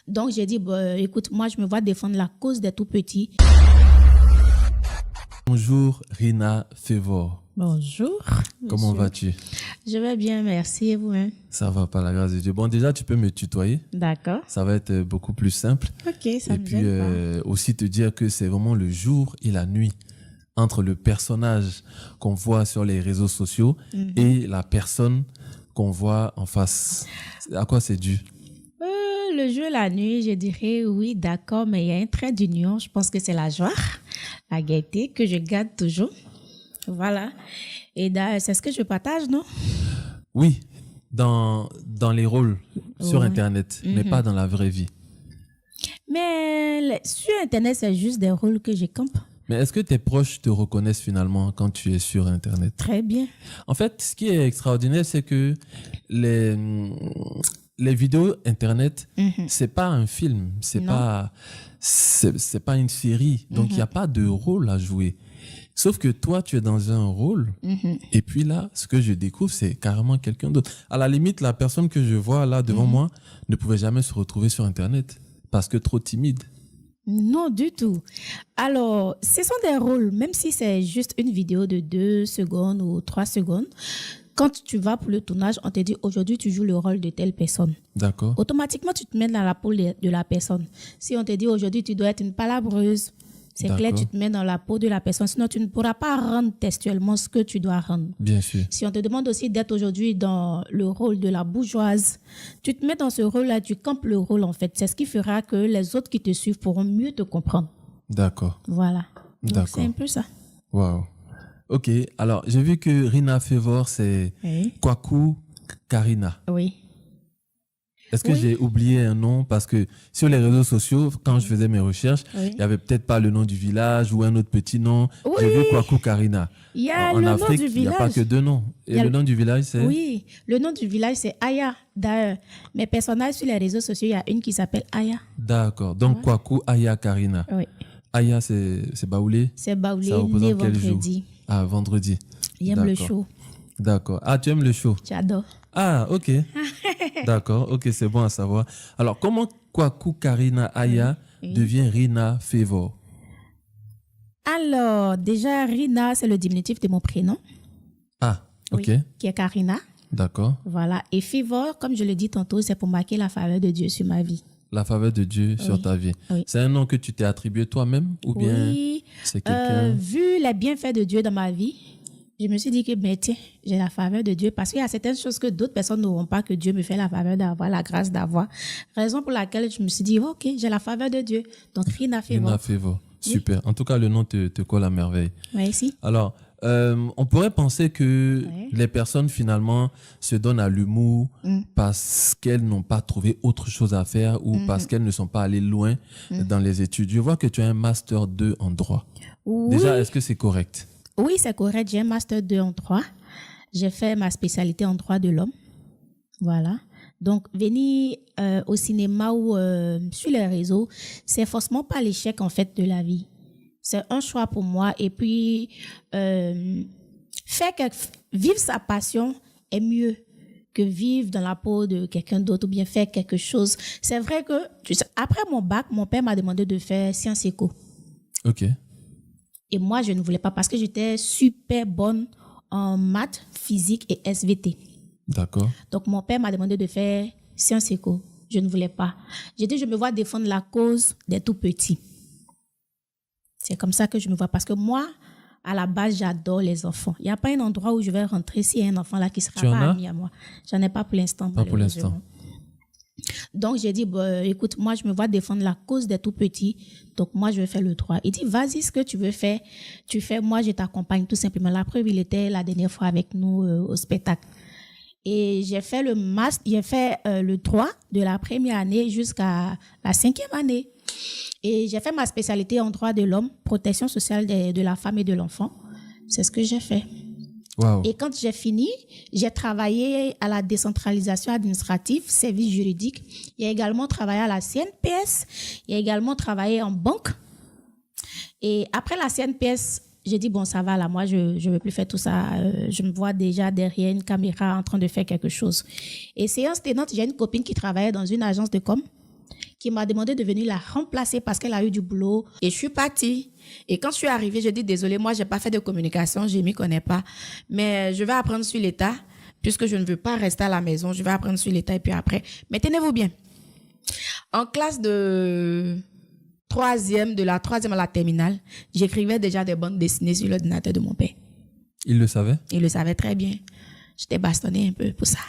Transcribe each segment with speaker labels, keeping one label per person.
Speaker 1: Donc, j'ai dit, écoute, moi, je me vois défendre la cause des tout-petits.
Speaker 2: Bonjour Rina Fevor.
Speaker 1: Bonjour.
Speaker 2: Comment vas-tu?
Speaker 1: Je vais bien, merci. Et vous-même?
Speaker 2: Ça va, par la grâce de Dieu. Bon, déjà, tu peux me tutoyer.
Speaker 1: D'accord.
Speaker 2: Ça va être beaucoup plus simple.
Speaker 1: Ok, ça
Speaker 2: et
Speaker 1: me
Speaker 2: puis,
Speaker 1: gêne pas.
Speaker 2: aussi te dire que c'est vraiment le jour et la nuit entre le personnage qu'on voit sur les réseaux sociaux et la personne qu'on voit en face. À quoi c'est dû?
Speaker 1: Le jour et la nuit, je dirais oui, d'accord, mais il y a un trait d'union. Je pense que c'est la joie, la gaieté que je garde toujours. Voilà. Et c'est ce que je partage, non?
Speaker 2: Oui, dans les rôles sur
Speaker 1: Ouais.
Speaker 2: Internet, mais pas dans la vraie vie.
Speaker 1: Mais sur Internet, c'est juste des rôles que je campe.
Speaker 2: Mais est-ce que tes proches te reconnaissent finalement quand tu es sur Internet?
Speaker 1: Très bien.
Speaker 2: En fait, ce qui est extraordinaire, c'est que les vidéos Internet, c'est pas un film, c'est pas une série. Donc, il n'y a pas de rôle à jouer. Sauf que toi, tu es dans un rôle. Et puis là, ce que je découvre, c'est carrément quelqu'un d'autre. À la limite, la personne que je vois là devant moi ne pouvait jamais se retrouver sur Internet parce que trop timide.
Speaker 1: Non, du tout. Alors, ce sont des rôles, même si c'est juste une vidéo de 2 secondes ou 3 secondes. Quand tu vas pour le tournage, on te dit aujourd'hui, tu joues le rôle de telle personne.
Speaker 2: D'accord.
Speaker 1: Automatiquement, tu te mets dans la peau de la personne. Si on te dit aujourd'hui, tu dois être une palabreuse, c'est clair, tu te mets dans la peau de la personne. Sinon, tu ne pourras pas rendre textuellement ce que tu dois rendre.
Speaker 2: Bien sûr.
Speaker 1: Si on te demande aussi d'être aujourd'hui dans le rôle de la bourgeoise, tu te mets dans ce rôle-là, tu campes le rôle en fait. C'est ce qui fera que les autres qui te suivent pourront mieux te comprendre.
Speaker 2: D'accord.
Speaker 1: Voilà. Donc,
Speaker 2: D'accord.
Speaker 1: c'est un peu ça.
Speaker 2: Waouh. Ok, alors j'ai vu que Rina Fevor, c'est Kwaku Karina.
Speaker 1: Oui.
Speaker 2: Est-ce que j'ai oublié un nom? Parce que sur les réseaux sociaux, quand je faisais mes recherches, il n'y avait peut-être pas le nom du village ou un autre petit nom.
Speaker 1: Oui.
Speaker 2: J'ai vu Kwaku Karina.
Speaker 1: Il y a
Speaker 2: En
Speaker 1: le
Speaker 2: Afrique,
Speaker 1: nom du
Speaker 2: il n'y a pas
Speaker 1: village.
Speaker 2: que 2 noms. Et le nom du village, c'est?
Speaker 1: Oui, le nom du village, c'est Aya. D'ailleurs, mes personnages sur les réseaux sociaux, il y a une qui s'appelle Aya.
Speaker 2: D'accord. Donc, Kwaku Aya Karina.
Speaker 1: Oui.
Speaker 2: Aya, c'est Baoulé?
Speaker 1: C'est Baoulé,
Speaker 2: Ça représente
Speaker 1: né
Speaker 2: quel jour?
Speaker 1: vendredi.
Speaker 2: Ah, vendredi.
Speaker 1: J'aime le show.
Speaker 2: D'accord. Ah, tu aimes le show?
Speaker 1: J'adore.
Speaker 2: Ah, ok. D'accord, ok, c'est bon à savoir. Alors, comment Kwaku Karina Aya devient Rina Fevor?
Speaker 1: Alors, déjà, Rina, c'est le diminutif de mon prénom.
Speaker 2: Ah, ok.
Speaker 1: Oui, qui est Karina.
Speaker 2: D'accord.
Speaker 1: Voilà. Et Fevor, comme je le dis tantôt, c'est pour marquer la faveur de Dieu sur ma vie.
Speaker 2: La faveur de Dieu sur ta vie.
Speaker 1: Oui.
Speaker 2: C'est un nom que tu t'es attribué toi-même ou bien c'est quelqu'un?
Speaker 1: Vu les bienfaits de Dieu dans ma vie, je me suis dit que, mais tiens, j'ai la faveur de Dieu parce qu'il y a certaines choses que d'autres personnes n'auront pas, que Dieu me fait la faveur d'avoir, la grâce d'avoir. Raison pour laquelle je me suis dit, ok, j'ai la faveur de Dieu. Donc, Rina Fevor.
Speaker 2: Rina Fevor. Super. En tout cas, le nom te colle à merveille.
Speaker 1: Oui, si.
Speaker 2: Alors, on pourrait penser que les personnes finalement se donnent à l'humour parce qu'elles n'ont pas trouvé autre chose à faire ou parce qu'elles ne sont pas allées loin dans les études. Je vois que tu as un master 2 en droit.
Speaker 1: Oui.
Speaker 2: Déjà, est-ce que c'est correct?
Speaker 1: Oui, c'est correct. J'ai un master 2 en droit. J'ai fait ma spécialité en droit de l'homme. Voilà. Donc, venir au cinéma ou sur les réseaux, c'est forcément pas l'échec en fait de la vie. C'est un choix pour moi. Et puis, vivre sa passion est mieux que vivre dans la peau de quelqu'un d'autre ou bien faire quelque chose. C'est vrai que, après mon bac, mon père m'a demandé de faire sciences éco.
Speaker 2: Ok.
Speaker 1: Et moi, je ne voulais pas parce que j'étais super bonne en maths, physique et SVT.
Speaker 2: D'accord.
Speaker 1: Donc, mon père m'a demandé de faire sciences éco. Je ne voulais pas. J'ai dit, je me vois défendre la cause des tout-petits. C'est comme ça que je me vois. Parce que moi, à la base, j'adore les enfants. Il n'y a pas un endroit où je vais rentrer s'il y a un enfant là qui ne sera pas ami à moi. J'en ai pas pour l'instant.
Speaker 2: Pas pour l'instant.
Speaker 1: Donc, j'ai dit, écoute, moi, je me vois défendre la cause des tout-petits. Donc, moi, je vais faire le droit. Il dit, vas-y, ce que tu veux faire, tu fais. Moi, je t'accompagne tout simplement. La preuve, il était la dernière fois avec nous au spectacle. Et j'ai fait le droit de la première année jusqu'à la 5e année. Et j'ai fait ma spécialité en droit de l'homme, protection sociale de la femme et de l'enfant. C'est ce que j'ai fait.
Speaker 2: Wow.
Speaker 1: Et quand j'ai fini, j'ai travaillé à la décentralisation administrative, service juridique. J'ai également travaillé à la CNPS. J'ai également travaillé en banque. Et après la CNPS, j'ai dit, bon, ça va là, moi, je ne veux plus faire tout ça. Je me vois déjà derrière une caméra en train de faire quelque chose. Et séance tenante, j'ai une copine qui travaillait dans une agence de com, qui m'a demandé de venir la remplacer parce qu'elle a eu du boulot. Et je suis partie. Et quand je suis arrivée, je dis désolé, moi, j'ai pas fait de communication, je m'y connais pas. Mais je vais apprendre sur l'état, puisque je ne veux pas rester à la maison. Je vais apprendre sur l'état et puis après. Mais tenez-vous bien. En classe de la troisième à la terminale, j'écrivais déjà des bandes dessinées sur l'ordinateur de mon père.
Speaker 2: Il le savait?
Speaker 1: Il le savait très bien. J'étais bastonnée un peu pour ça.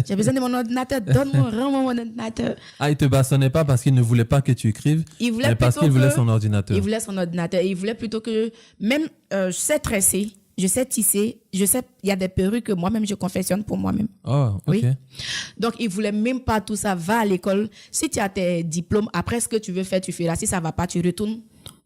Speaker 1: J'ai besoin de mon ordinateur. Donne-moi, rends-moi mon ordinateur.
Speaker 2: Ah, il te bastonnait pas parce qu'il ne voulait pas que tu écrives, mais parce qu'il voulait son ordinateur.
Speaker 1: Il voulait son ordinateur. Et il voulait plutôt que, même, je sais tresser, je sais tisser, il y a des perruques que moi-même, je confectionne pour moi-même.
Speaker 2: Oh, ok.
Speaker 1: Oui. Donc, il voulait même pas tout ça. Va à l'école. Si tu as tes diplômes, après ce que tu veux faire, tu fais là. Si ça va pas, tu retournes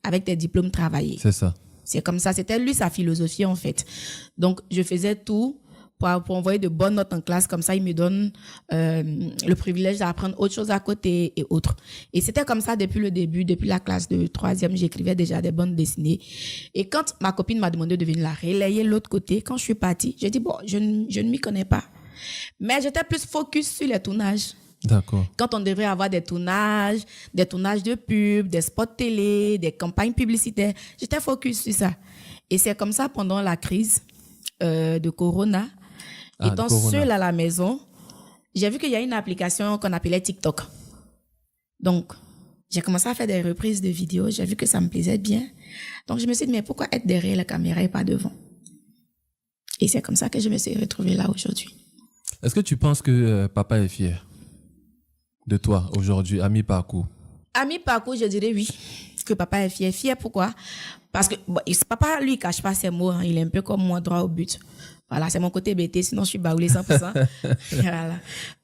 Speaker 1: avec tes diplômes travailler.
Speaker 2: C'est ça.
Speaker 1: C'est comme ça. C'était lui, sa philosophie, en fait. Donc, je faisais tout pour envoyer de bonnes notes en classe. Comme ça, il me donne le privilège d'apprendre autre chose à côté et autres. Et c'était comme ça depuis le début, depuis la classe de troisième, j'écrivais déjà des bandes dessinées. Et quand ma copine m'a demandé de venir la relayer de l'autre côté, quand je suis partie, j'ai dit, bon, je ne m'y connais pas. Mais j'étais plus focus sur les tournages.
Speaker 2: D'accord.
Speaker 1: Quand on devrait avoir des tournages de pub, des spots télé, des campagnes publicitaires, j'étais focus sur ça. Et c'est comme ça pendant la crise de Corona. Étant seule à la maison, j'ai vu qu'il y a une application qu'on appelait TikTok. Donc, j'ai commencé à faire des reprises de vidéos. J'ai vu que ça me plaisait bien. Donc, je me suis dit, mais pourquoi être derrière la caméra et pas devant? Et c'est comme ça que je me suis retrouvée là aujourd'hui.
Speaker 2: Est-ce que tu penses que papa est fier de toi aujourd'hui, à mi-parcours?
Speaker 1: À mi-parcours, je dirais oui, que papa est fier. Fier pourquoi? Parce que papa, lui, il cache pas ses mots. Hein. Il est un peu comme moi, droit au but. Voilà, c'est mon côté bêté, sinon je suis baoulée 100%. Voilà.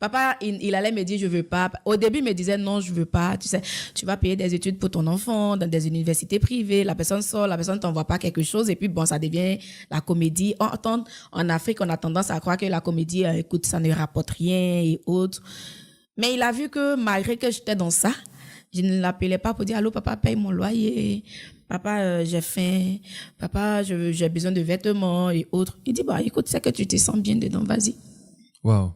Speaker 1: Papa, il allait me dire, je veux pas. Au début, il me disait, non, je veux pas. Tu sais, tu vas payer des études pour ton enfant dans des universités privées. La personne sort, la personne t'envoie pas quelque chose. Et puis, bon, ça devient la comédie. En Afrique, on a tendance à croire que la comédie, écoute, ça ne rapporte rien et autres. Mais il a vu que malgré que j'étais dans ça, je ne l'appelais pas pour dire, allô, papa, paye mon loyer. Papa, j'ai faim. Papa, j'ai besoin de vêtements et autres. Il dit, bah, écoute, c'est que tu te sens bien dedans, vas-y.
Speaker 2: Waouh.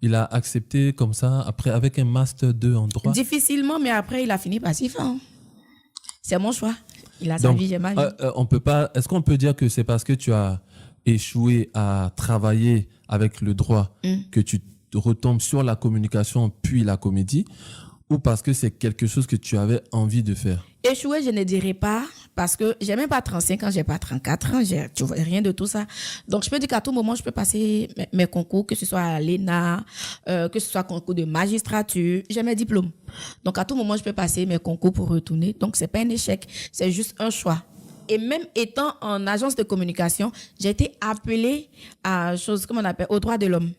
Speaker 2: Il a accepté comme ça, après, avec un master 2 en droit?
Speaker 1: Difficilement, mais après, il a fini par s'y faire. Hein. C'est mon choix. Il a sa vie, j'ai ma vie.
Speaker 2: On peut pas, est-ce qu'on peut dire que c'est parce que tu as échoué à travailler avec le droit que tu retombes sur la communication puis la comédie, ou parce que c'est quelque chose que tu avais envie de faire?
Speaker 1: Échouer, je ne dirais pas, parce que j'ai même pas 35 ans, j'ai pas 34 ans, tu vois, rien de tout ça. Donc, je peux dire qu'à tout moment, je peux passer mes concours, que ce soit à l'ENA, que ce soit concours de magistrature, j'ai mes diplômes. Donc, à tout moment, je peux passer mes concours pour retourner. Donc, c'est pas un échec, c'est juste un choix. Et même étant en agence de communication, j'ai été appelée à chose, comment on appelle, aux droits de l'homme,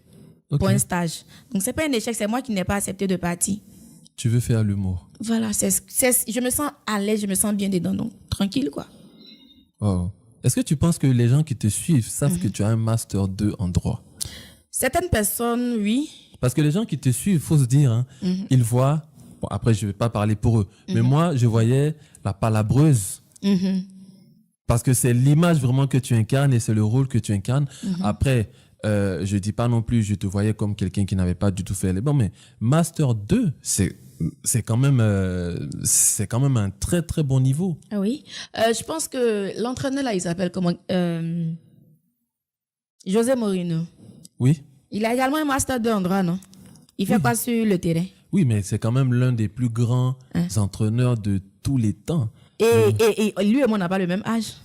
Speaker 1: pour un stage. Donc, c'est pas un échec, c'est moi qui n'ai pas accepté de partir.
Speaker 2: Tu veux faire l'humour?
Speaker 1: Voilà, je me sens à l'aise, je me sens bien dedans, donc tranquille, quoi.
Speaker 2: Wow. Est-ce que tu penses que les gens qui te suivent savent que tu as un master 2 en droit?
Speaker 1: Certaines personnes, oui.
Speaker 2: Parce que les gens qui te suivent, il faut se dire, hein, ils voient, bon, après je ne vais pas parler pour eux, mais moi je voyais la palabreuse. Parce que c'est l'image vraiment que tu incarnes et c'est le rôle que tu incarnes. Après, je ne dis pas non plus, je te voyais comme quelqu'un qui n'avait pas du tout fait les bons, mais master 2, c'est quand même un très très bon niveau.
Speaker 1: Ah oui. Je pense que l'entraîneur là, il s'appelle comment? José Mourinho.
Speaker 2: Oui.
Speaker 1: Il a également un master 2 en droit, non? Il fait quoi sur le terrain? Oui,
Speaker 2: mais c'est quand même l'un des plus grands entraîneurs de tous les temps.
Speaker 1: Et lui et moi, on n'a pas le même âge.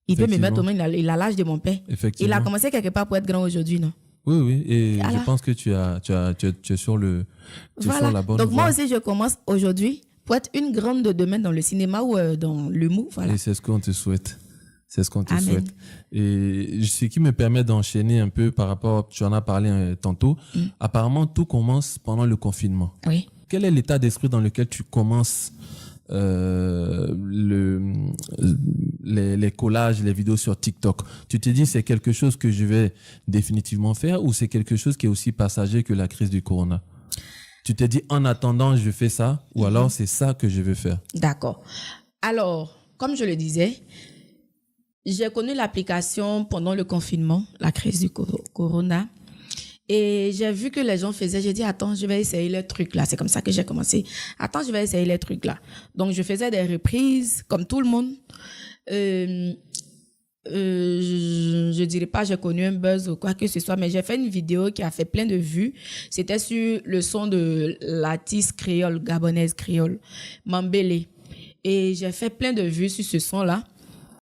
Speaker 1: Il peut me mettre au moins, il a l'âge de mon père. Il a commencé quelque part pour être grand aujourd'hui, non?
Speaker 2: Oui, et je pense que tu es sur la bonne voie.
Speaker 1: Donc moi aussi, je commence aujourd'hui pour être une grande de demain dans le cinéma ou dans l'humour. Voilà.
Speaker 2: Et c'est ce qu'on te souhaite. C'est ce qu'on te souhaite. Et ce qui me permet d'enchaîner un peu par rapport, tu en as parlé tantôt, apparemment tout commence pendant le confinement.
Speaker 1: Oui.
Speaker 2: Quel est l'état d'esprit dans lequel tu commences les collages, les vidéos sur TikTok? Tu te dis c'est quelque chose que je vais définitivement faire ou c'est quelque chose qui est aussi passager que la crise du corona? Tu te dis en attendant je fais ça ou alors c'est ça que je veux faire? D'accord.
Speaker 1: Alors, comme je le disais, j'ai connu l'application pendant le confinement, la crise du corona.
Speaker 3: Et j'ai vu que les gens faisaient, j'ai dit, attends, je vais essayer les trucs là. C'est comme ça que j'ai commencé. Attends, je vais essayer les trucs là. Donc, je faisais des reprises, comme tout le monde. Je dirais pas j'ai connu un buzz ou quoi que ce soit, mais j'ai fait une vidéo qui a fait plein de vues. C'était sur le son de l'artiste créole, gabonaise créole, Mambélé. Et j'ai fait plein de vues sur ce son-là.